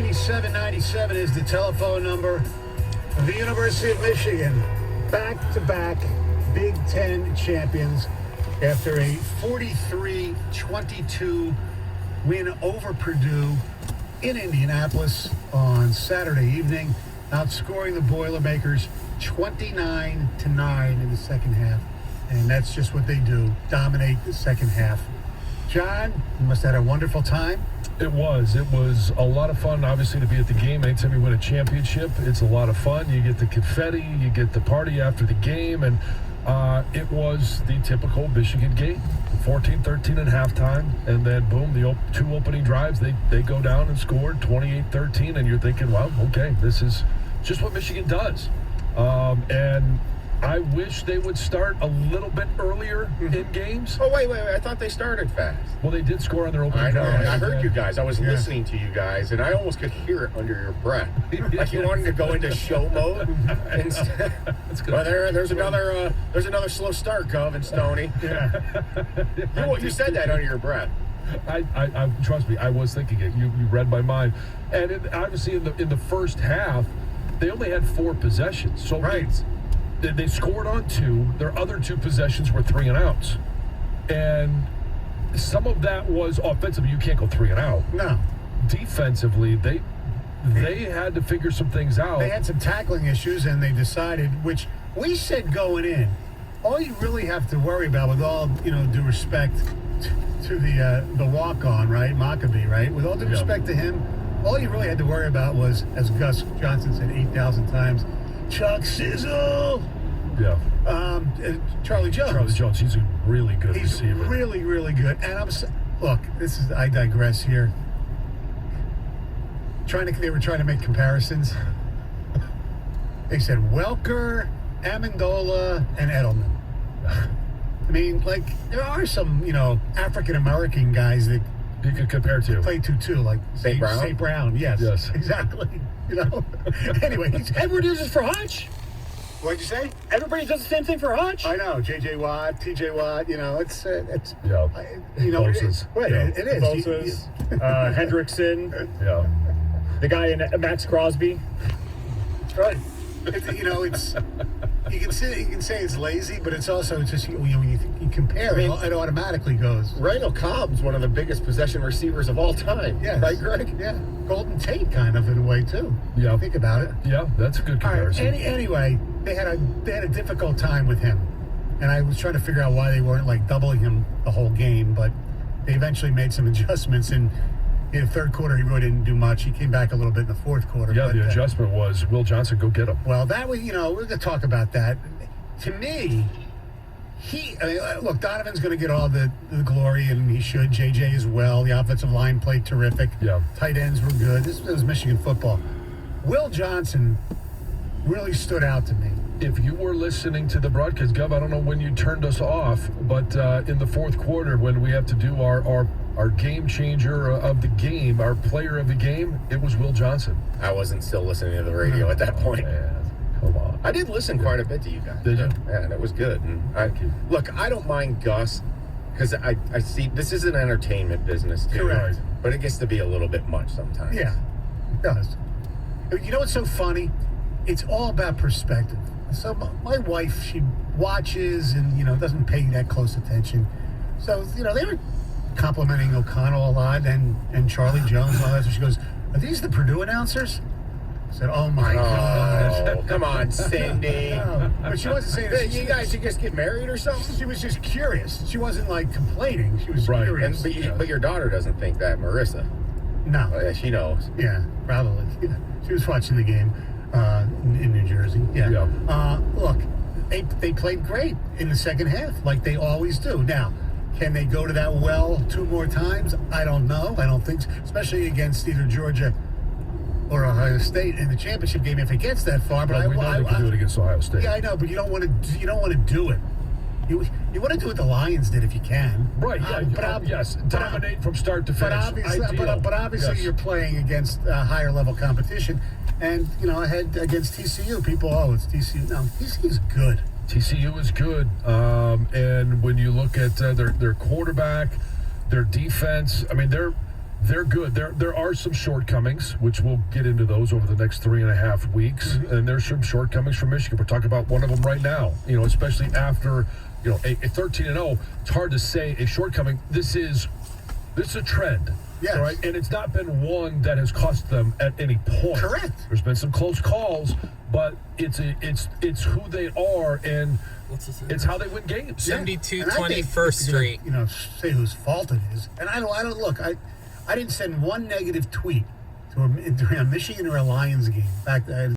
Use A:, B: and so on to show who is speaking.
A: 9797 is the telephone number. The University of Michigan, back-to-back Big Ten champions after a 43-22 win over Purdue in Indianapolis on Saturday evening, outscoring the Boilermakers 29-9 in the second half. And that's just what they do, dominate the second half. John, you must have had a wonderful time.
B: It was a lot of fun, obviously, to be at the game. Anytime you win a championship, it's a lot of fun. You get the confetti, you get the party after the game, and it was the typical Michigan game. 14-13 at halftime, and then boom, the two opening drives, they go down and scored 28-13, and you're thinking, well, okay, this is just what Michigan does. And I wish they would start a little bit earlier in games.
C: Oh, wait. I thought they started fast.
B: Well, they did score on their opening
C: I know.
B: drive.
C: I heard you guys. I was listening to you guys, and I almost could hear it under your breath. Like you wanted to go into show mode. Instead.
B: That's good.
C: Well, there's another slow start, Gov and Stoney. Yeah. You said that under your breath.
B: I trust me, I was thinking it. You read my mind. And obviously in the first half, they only had 4 possessions. So
A: right.
B: They scored on 2. Their other 2 possessions were 3 and outs. And some of that was offensively. You can't go 3 and out.
A: No.
B: Defensively, they had to figure some things out.
A: They had some tackling issues, and they decided, which we said going in, all you really have to worry about, with all due respect to the walk-on, right, Maccabee, right, with all due respect to him, all you really had to worry about was, as Gus Johnson said 8,000 times, Chuck Sizzle.
B: Yeah.
A: Charlie Jones.
B: Charlie Jones, he's a really good receiver.
A: He's really, really good. And I digress here. They were trying to make comparisons. They said Welker, Amendola, and Edelman. I mean, there are some, African-American guys that
B: you could compare to.
A: Play 2-2, like
C: St. Brown?
A: St. Brown, yes.
C: Exactly.
A: Anyway,
D: everybody does this for Hutch.
A: What'd you say?
D: Everybody does the same thing for Hutch.
A: I know. J.J. Watt, T.J. Watt, it's
B: yeah.
A: Moses. It is.
D: Moses, Hendrickson.
B: Yeah.
D: The guy in Max Crosby.
A: That's right. It's you can say it's lazy, but it's also just when you compare it automatically goes.
C: Randall Cobb's one of the biggest possession receivers of all time.
A: Yeah,
C: right, Greg?
A: Yeah, Golden Tate kind of in a way too.
B: Yeah,
A: think about it.
B: Yeah, that's a good comparison.
A: All right, anyway, they had a difficult time with him, and I was trying to figure out why they weren't doubling him the whole game, but they eventually made some adjustments and. In the third quarter, he really didn't do much. He came back a little bit in the fourth quarter.
B: Yeah, the adjustment was Will Johnson, go get him.
A: Well, that was, we're going to talk about that. To me, look, Donovan's going to get all the glory, and he should. JJ as well. The offensive line played terrific.
B: Yeah.
A: Tight ends were good. This was Michigan football. Will Johnson really stood out to me.
B: If you were listening to the broadcast, Gov, I don't know when you turned us off, but in the fourth quarter, when we have to do our game changer of the game, our player of the game, it was Will Johnson.
C: I wasn't still listening to the radio at that point.
B: Man, come on.
C: I did listen quite a bit to you guys.
B: Did you?
C: Yeah, and it was good. And look, I don't mind Gus because I see this is an entertainment business too.
A: Correct.
C: But it gets to be a little bit much sometimes.
A: Yeah, it does. You know what's so funny? It's all about perspective. So my wife, she watches and, doesn't pay that close attention. So, they were complimenting O'Connell a lot and Charlie Jones and all that. So she goes, are these the Purdue announcers? I said, oh, my God.
C: Come on, Cindy.
A: No, but she wasn't saying that.
C: You guys should just get married or something?
A: She was just curious. She wasn't, complaining. She was
B: Right.
A: curious.
C: But your daughter doesn't think that, Marissa.
A: No.
C: Oh, yeah, she knows.
A: Yeah, probably. Yeah. She was watching the game in New Jersey. Yeah. Look, they played great in the second half, like they always do. Now, can they go to that well 2 more times? I don't know. I don't think so, especially against either Georgia or Ohio State in the championship game if it gets that far. But
B: we know they can do it against Ohio State.
A: Yeah, I know, but you don't want to do it. You want to do what the Lions did if you can.
B: Right, yeah. Yes, dominate from start to finish.
A: But obviously
B: yes.
A: You're playing against higher level competition. And, ahead against TCU, people, it's TCU. No, TCU's good.
B: TCU is good. And when you look at their quarterback, their defense, I mean, They're good. There are some shortcomings, which we'll get into those over the next 3.5 weeks. And there's some shortcomings from Michigan. We're talking about one of them right now. Especially after a 13-0. It's hard to say a shortcoming. This is a trend.
A: Yes.
B: All right, and it's not been one that has cost them at any point.
A: Correct.
B: There's been some close calls, but it's who they are, and it's how they win games.
E: 72
A: And I think
E: 21st
A: if you're
E: Street.
A: gonna, say whose fault it is. And I don't look. I didn't send one negative tweet to a Michigan or a Lions game. In fact, I